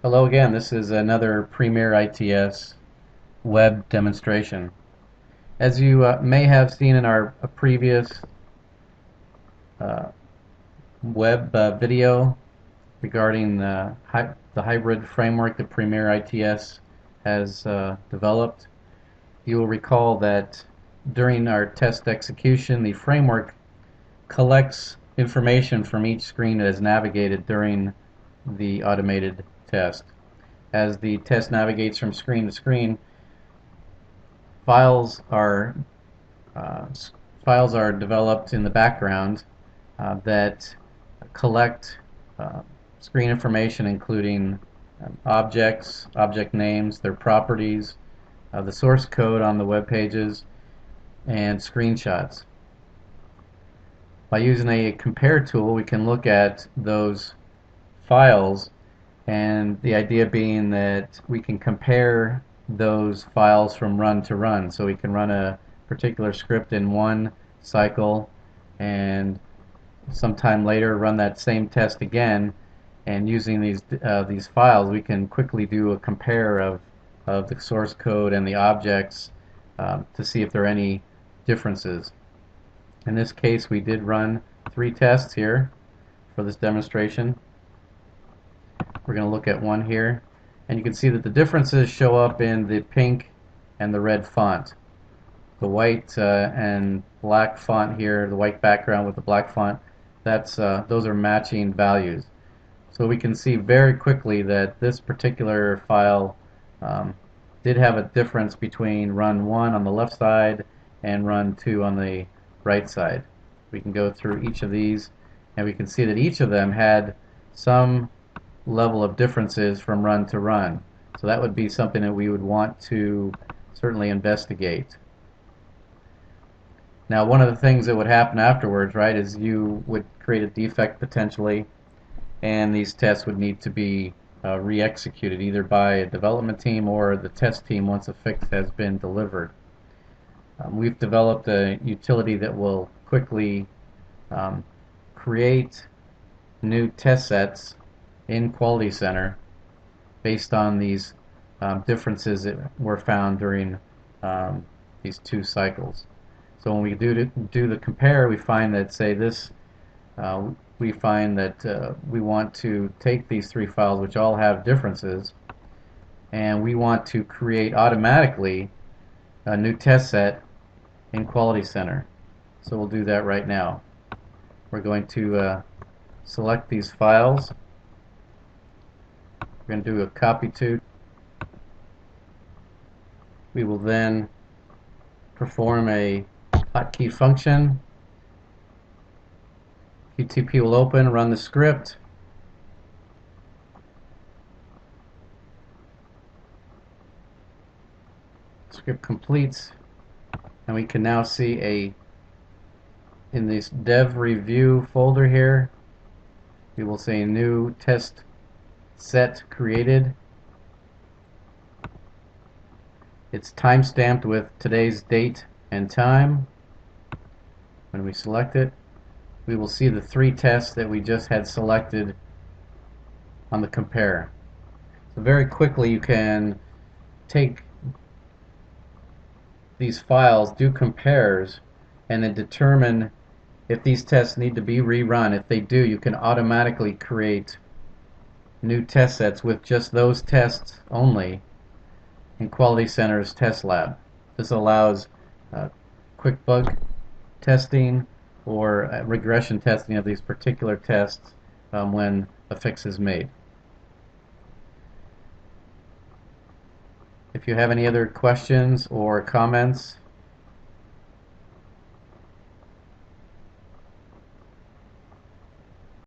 Hello again. This is another Premier ITS web demonstration. As you may have seen in our previous uh, web video regarding the hybrid framework that Premier ITS has developed, you will recall that during our test execution, the framework collects information from each screen that is navigated during the automated test. As the test navigates from screen to screen, files are uh, files are developed in the background that collect uh, screen information, including objects, object names, their properties, the source code on the web pages, and screenshots. By using a compare tool, we can look at those files, and the idea being that we can compare those files from run to run. So we can run a particular script in one cycle and sometime later run that same test again, and using these files we can quickly do a compare of the source code and the objects to see if there are any differences. In this case, we did run 3 tests here for this demonstration. We're going to look at one here, and you can see that the differences show up in the pink and the red font. The white and black font here, the white background with the black font, those are matching values. So we can see very quickly that this particular file did have a difference between run 1 on the left side and run 2 on the right side. We can go through each of these, and we can see that each of them had some level of differences from run to run. So that would be something that we would want to certainly investigate. Now, one of the things that would happen afterwards, right, is you would create a defect potentially, and these tests would need to be re-executed either by a development team or the test team once a fix has been delivered. We've developed a utility that will quickly create new test sets in Quality Center based on these differences that were found during these 2 cycles. So when we do the compare, we find that, say, we find that we want to take these 3 files, which all have differences, and we want to create automatically a new test set in Quality Center. So we'll do that right now. We're going to select these files. We're going to do a copy to. We will then perform a hotkey function. QTP will open, run the script. Script completes, and we can now see in this dev review folder here, we will see a new test set created. It's time-stamped with today's date and time. When we select it, we will see the 3 tests that we just had selected on the compare. So very quickly you can take these files, do compares, and then determine if these tests need to be rerun. If they do, you can automatically create new test sets with just those tests only in Quality Center's test lab. This allows quick bug testing or regression testing of these particular tests when a fix is made. If you have any other questions or comments,